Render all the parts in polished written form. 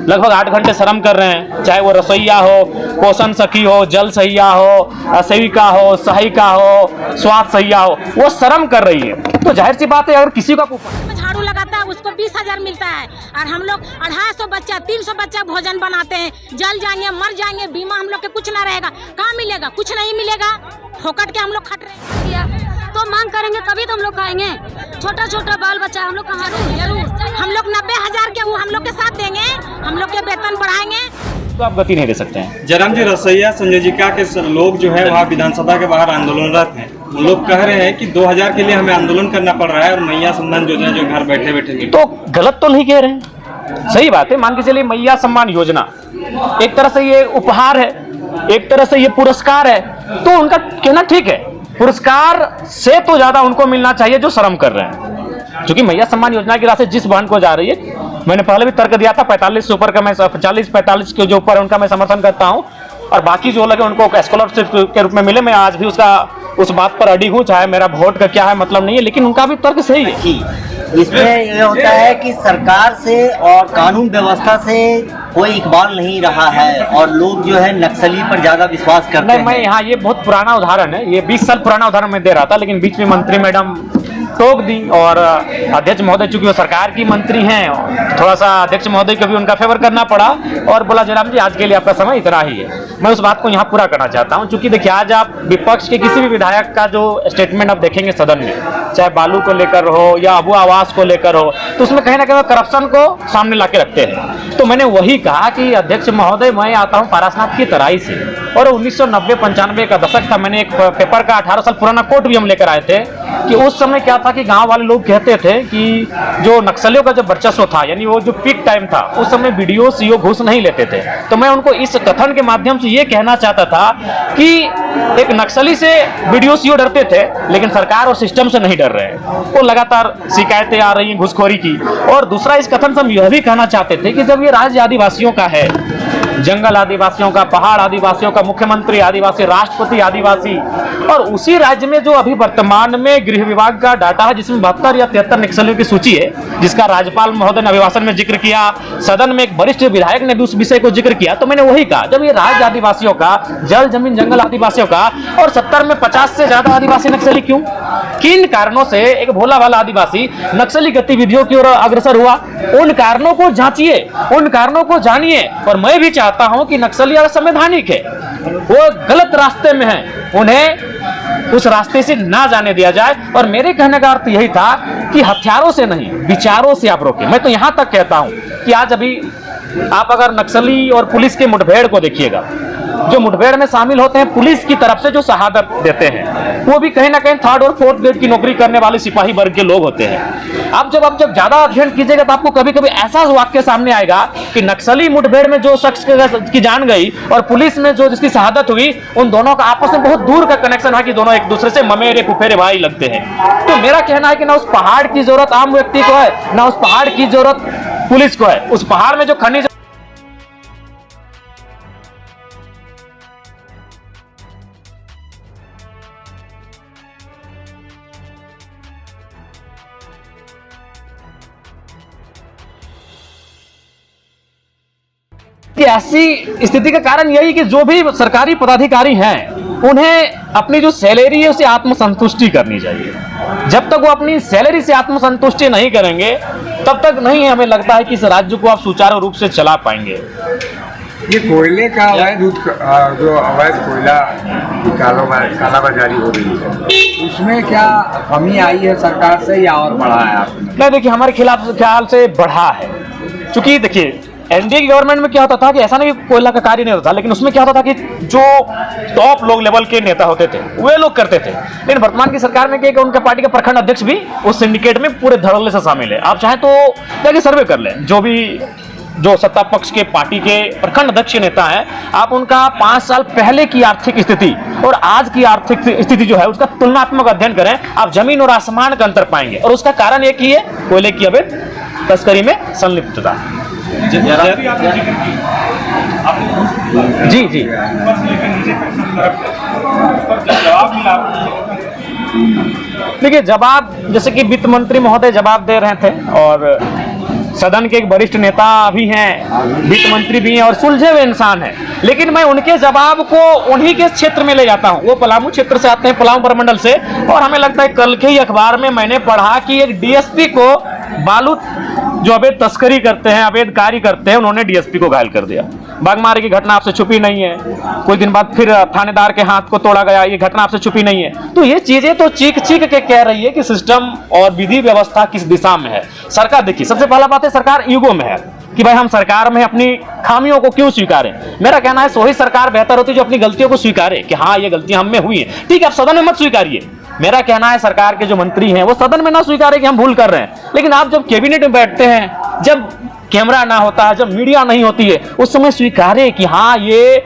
लगभग 8 घंटे श्रम कर रहे हैं, चाहे वो रसोईया हो, पोषण सखी हो, जल सहिया हो, सेविका हो, सहायिका हो, स्वास्थ्य सहिया हो, वो श्रम कर रही है। तो जाहिर सी बात है अगर किसी का झाड़ू लगाता है उसको 20,000 मिलता है, और हम लोग 250 बच्चा 300 बच्चा भोजन बनाते हैं, जल जाएंगे मर जाएंगे, बीमा हम लोग के कुछ ना रहेगा, कहाँ मिलेगा, कुछ नहीं मिलेगा, फोकट के हम लोग खट रहे हैं। तो मांग करेंगे तभी तो हम लोग खाएंगे, छोटा छोटा बाल बच्चा हम लोग कहाँ जरूर हम लोग 90,000 के वो हम लोग के साथ देंगे, हम लोग के वेतन बढ़ाएंगे, तो आप गति नहीं दे सकते हैं। जयराम जी, रसोईया संयोजिका के लोग जो है वहाँ विधानसभा के बाहर आंदोलनरत हैं। वो लोग कह रहे हैं कि 2000 के लिए हमें आंदोलन करना पड़ रहा है और मैया सम्मान योजना जो घर बैठे बैठे। तो गलत तो नहीं कह रहे हैं, सही बात है। मान के चलिए मैया सम्मान योजना एक तरह से ये उपहार है, एक तरह से ये पुरस्कार है, तो उनका कहना ठीक है। पुरस्कार से तो ज्यादा उनको मिलना चाहिए जो श्रम कर रहे हैं, क्योंकि मैया सम्मान योजना की राशि जिस बहन को जा रही है, मैंने पहले भी तर्क दिया था 45 से ऊपर का मैं 40-45 के जो ऊपर उनका मैं समर्थन करता हूं, और बाकी जो लगे उनको स्कॉलरशिप के रूप में मिले, मैं आज भी उस बात पर अड़ी हूं, चाहे मेरा वोट का क्या है मतलब नहीं है, लेकिन उनका भी तर्क सही है। इसमें ये होता है कि सरकार से और कानून व्यवस्था से कोई इकबाल नहीं रहा है और लोग जो है नक्सली पर ज्यादा विश्वास करते हैं। मैं यहाँ ये बहुत पुराना उदाहरण है, ये 20 साल पुराना उदाहरण मैं दे रहा था, लेकिन बीच में मंत्री मैडम टोक दी और अध्यक्ष महोदय चूंकि वो सरकार की मंत्री हैं, थोड़ा सा अध्यक्ष महोदय को भी उनका फेवर करना पड़ा और बोला जयराम जी आज के लिए आपका समय इतना ही है। मैं उस बात को यहाँ पूरा करना चाहता हूँ, क्योंकि देखिए आज आप विपक्ष के किसी भी विधायक का जो स्टेटमेंट आप देखेंगे सदन में, चाहे बालू को लेकर हो या अबू आवास को लेकर हो, तो उसमें कहीं ना कहीं करप्शन को सामने ला के रखते हैं। तो मैंने वही कहा कि अध्यक्ष महोदय मैं आता हूँ पारसनाथ की तराई से, और 1990-95 का दशक था। मैंने एक पेपर का 18 साल पुराना कोट भी हम लेकर आए थे कि उस समय क्या था कि गांव वाले लोग कहते थे कि जो नक्सलियों का जो वर्चस्व था, यानी वो जो पीक टाइम था, उस समय बीडीओ सीओ घूस नहीं लेते थे। तो मैं उनको इस कथन के माध्यम से ये कहना चाहता था कि एक नक्सली से बीडीओ सीओ डरते थे, लेकिन सरकार और सिस्टम से नहीं डर रहे हैं। वो लगातार शिकायतें आ रही हैं घुसखोरी की। और दूसरा इस कथन से हम यह भी कहना चाहते थे कि जब ये राज्य आदिवासियों का है, जंगल आदिवासियों का, पहाड़ आदिवासियों का, मुख्यमंत्री आदिवासी, राष्ट्रपति आदिवासी, और उसी राज्य में जो अभी वर्तमान में गृह विभाग का डाटा है जिसमें 72 या 73 नक्सलियों की सूची है, जिसका राज्यपाल महोदय ने अभिभाषण में जिक्र किया, सदन में एक वरिष्ठ विधायक ने भी उस विषय को जिक्र किया। तो मैंने वही कहा जब ये राज्य आदिवासियों का, जल जमीन जंगल आदिवासियों का, और 70 में 50 से ज्यादा आदिवासी नक्सली क्यों, किन कारणों से एक भोला वाला आदिवासी नक्सली गतिविधियों की ओर अग्रसर हुआ, उन कारणों को जांचिए, उन कारणों को जानिए। और मैं भी चाहता हूं कि नक्सली असंवैधानिक है, वो गलत रास्ते में है, उन्हें उस रास्ते से ना जाने दिया जाए। और मेरे कहने का अर्थ यही था कि हथियारों से नहीं, विचारों से आप रोकें। मैं तो यहां तक कहता हूं कि आज अभी आप अगर नक्सली और पुलिस के मुठभेड़ को देखिएगा, जो मुठभेड़ में शामिल होते हैं पुलिस की तरफ से जो शहादत देते हैं, वो भी कहीं ना कहीं 3rd और 4th ग्रेड की नौकरी करने वाले सिपाही वर्ग के लोग होते हैं। आप जब ज्यादा अध्ययन कीजिएगा तो आपको कभी कभी ऐसा वाक्य सामने आएगा कि नक्सली मुठभेड़ में जो शख्स की जान गई और पुलिस में जो जिसकी शहादत हुई, उन दोनों का आपस में बहुत दूर का कनेक्शन है कि दोनों एक दूसरे से ममेरे फुफेरे भाई लगते हैं। तो मेरा कहना है कि ना उस पहाड़ की जरूरत आम व्यक्ति को है, ना उस पहाड़ की जरूरत पुलिस को है। उस पहाड़ में जो खनिज कि ऐसी स्थिति का कारण यही कि जो भी सरकारी पदाधिकारी हैं उन्हें अपनी जो सैलरी है उसे आत्मसंतुष्टि करनी चाहिए। जब तक वो अपनी सैलरी से आत्मसंतुष्टि नहीं करेंगे तब तक नहीं हमें लगता है कि इस राज्य को आप सुचारू रूप से चला पाएंगे। ये कोयले का अवैध जो अवैध कोयला की कालाबाजारी हो रही है, उसमें क्या कमी आई है सरकार से या और बढ़ा है आपने? नहीं, देखिए हमारे खिलाफ ख्याल से बढ़ा है, क्योंकि देखिए एनडीए की गवर्नमेंट में क्या होता था कि ऐसा नहीं कोयला का कार्य नहीं होता था, लेकिन उसमें क्या होता था कि जो टॉप लोग लेवल के नेता होते थे वे लोग करते थे। लेकिन वर्तमान की सरकार ने किया कि उनका पार्टी के प्रखंड अध्यक्ष भी उस सिंडिकेट में पूरे धड़ल्ले से शामिल है। आप चाहें तो जाके सर्वे कर लें, जो सत्ता पक्ष के पार्टी के प्रखंड अध्यक्ष नेता हैं, आप उनका 5 साल पहले की आर्थिक स्थिति और आज की आर्थिक स्थिति जो है उसका तुलनात्मक अध्ययन करें, आप जमीन और आसमान का अंतर पाएंगे। और उसका कारण एक ही है, कोयले की अवैध तस्करी में संलिप्तता। जी जी देखिए जवाब, जैसे कि वित्त मंत्री महोदय जवाब दे रहे थे और सदन के एक वरिष्ठ नेता भी हैं, वित्त मंत्री भी हैं और सुलझे हुए इंसान हैं, लेकिन मैं उनके जवाब को उन्हीं के क्षेत्र में ले जाता हूं। वो पलामू क्षेत्र से आते हैं, पलामू प्रमंडल से, और हमें लगता है कल के ही अखबार में मैंने पढ़ा कि एक डीएसपी को बालू जो अवैध तस्करी करते हैं, अवैध कार्य करते हैं, उन्होंने डीएसपी को घायल कर दिया। बागमारे की घटना आपसे छुपी नहीं है, कुछ दिन बाद फिर थानेदार के हाथ को तोड़ा गया, ये घटना आपसे छुपी नहीं है। तो ये चीजें तो चीख चीख के कह रही है कि सिस्टम और विधि व्यवस्था किस दिशा में है। सरकार देखिए, सबसे पहला बात है सरकार ईगो में है कि भाई हम सरकार में अपनी खामियों को क्यों स्वीकारें। मेरा कहना है वही सरकार बेहतर होती है जो अपनी गलतियों को स्वीकारे कि हाँ ये गलतियां हम में हुई है। ठीक है, आप सदन में मत स्वीकारिए। मेरा कहना है सरकार के जो मंत्री हैं वो सदन में ना स्वीकारे कि हम भूल कर रहे हैं, लेकिन आप जब कैबिनेट में बैठते हैं, जब कैमरा ना होता है, जब मीडिया नहीं होती है, उस समय स्वीकारे कि हाँ ये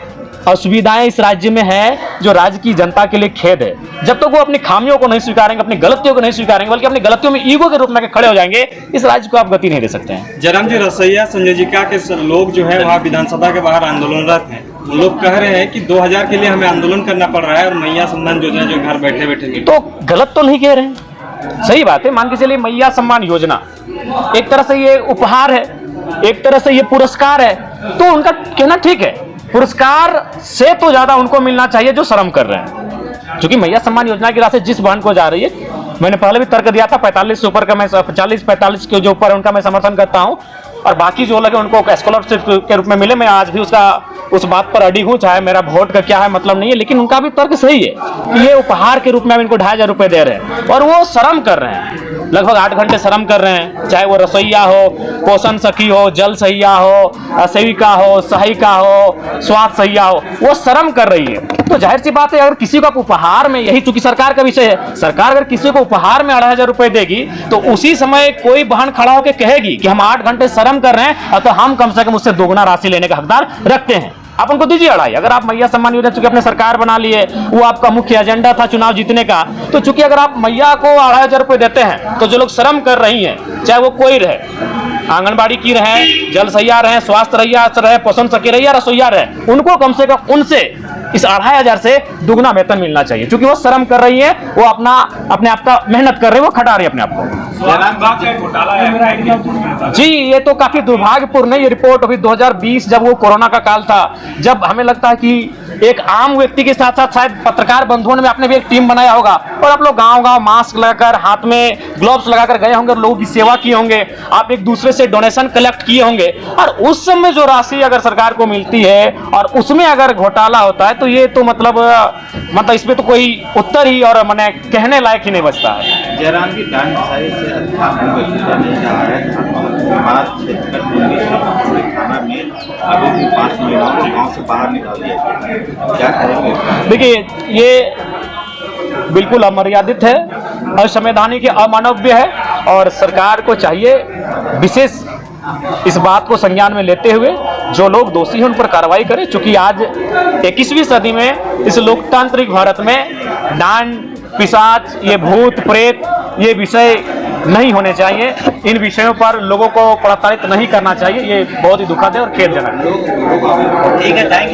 असुविधाएं इस राज्य में है जो राज्य की जनता के लिए खेद है। जब तक वो अपनी खामियों को नहीं स्वीकारेंगे, अपनी गलतियों को नहीं स्वीकारेंगे, बल्कि अपनी गलतियों में ईगो के रूप में खड़े हो जाएंगे, इस राज्य को आप गति नहीं दे सकते हैं। जयराम जी, रसैया संयोजिका के लोग जो है वहाँ विधानसभा के बाहर आंदोलनरत हैं। लोग कह रहे हैं कि 2000 के लिए हमें आंदोलन करना पड़ रहा है और मैया सम्मान योजना जो घर बैठे बैठे। तो गलत तो नहीं कह रहे हैं, सही बात है। मान के चलिए मैया सम्मान योजना एक तरह से ये उपहार है, एक तरह से ये पुरस्कार है, तो उनका कहना ठीक है। पुरस्कार से तो ज्यादा उनको मिलना चाहिए जो श्रम कर रहे हैं, क्योंकि मैया सम्मान योजना की राशि जिस बहन को जा रही है, मैंने पहले भी तर्क दिया था 45 से ऊपर का, मैं 40-45 के जो ऊपर उनका मैं समर्थन करता हूं, और बाकी जो लगे उनको स्कॉलरशिप के रूप में मिले, मैं आज भी उस बात पर अड़ी हूं, चाहे मेरा वोट का क्या है मतलब नहीं है, लेकिन उनका भी तर्क सही है कि ये उपहार के रूप में हम इनको 2500 रुपए दे रहे हैं और वो श्रम कर रहे हैं, लगभग 8 घंटे श्रम कर रहे हैं, चाहे वो रसोईया हो, पोषण सखी हो, जल सहिया हो, सेविका हो, सहायिका हो, स्वास्थ्य सहिया हो, वो श्रम कर रही है। तो जाहिर सी बात है, अगर किसी को आप उपहार में, यही चूंकि सरकार का विषय है, सरकार अगर किसी को उपहार में 2500 रुपए देगी तो उसी समय कोई बहन खड़ा होकर कहेगी कि हम 8 घंटे श्रम कर रहे हैं, तो हम कम से कम उससे दोगुना राशि लेने का हकदार रखते हैं। आप उनको दीजिए 2.5। अगर आप मैया सम्मान योजना चूंकि अपने सरकार बना लिए, वो आपका मुख्य एजेंडा था चुनाव जीतने का, तो चूंकि अगर आप मैया को 2500 रुपए देते हैं, तो जो लोग श्रम कर रही हैं, चाहे वो कोई रहे, आंगनबाड़ी की रहे, जल सहिया रहे, स्वास्थ्य रहिया रहे, पोषण सखी रहिया, रसोईया रहे, उनको कम से कम उनसे इस 2500 से दुगुना वेतन मिलना चाहिए, क्योंकि वो श्रम कर रही है, वो अपने आप का मेहनत कर रही है, वो खटा रही है अपने आप को। जी, ये तो काफी दुर्भाग्यपूर्ण है। ये रिपोर्ट अभी 2020 जब वो कोरोना का काल था, जब हमें लगता है कि एक आम व्यक्ति के साथ साथ शायद पत्रकार बंधुओं ने आपने भी एक टीम बनाया होगा और आप लोग गांव-गांव मास्क लगाकर, हाथ में ग्लव्स लगाकर गए होंगे, लोगों की सेवा की होंगे, आप एक दूसरे से डोनेशन कलेक्ट किए होंगे, और उस समय जो राशि अगर सरकार को मिलती है और उसमें अगर घोटाला होता है, तो ये तो मतलब इसमें तो कोई उत्तर ही और मैंने कहने लायक ही नहीं बचता है। जयराम जी, डांड से अच्छा नहीं रहा है। थाना में अभी भी 5 महिलाओं को गाँव से बाहर निकाल दिया गया, क्या करेंगे? देखिए, ये बिल्कुल अमर्यादित है, असंवैधानिक, अमानवीय है, और सरकार को चाहिए विशेष इस बात को संज्ञान में लेते हुए जो लोग दोषी हैं उन पर कार्रवाई करें, क्योंकि आज 21वीं सदी में इस लोकतांत्रिक भारत में डांड, पिशाच, ये भूत प्रेत, ये विषय नहीं होने चाहिए। इन विषयों पर लोगों को प्रताड़ित नहीं करना चाहिए। ये बहुत ही दुखद है और खेदजनक है। ठीक है, थैंक यू।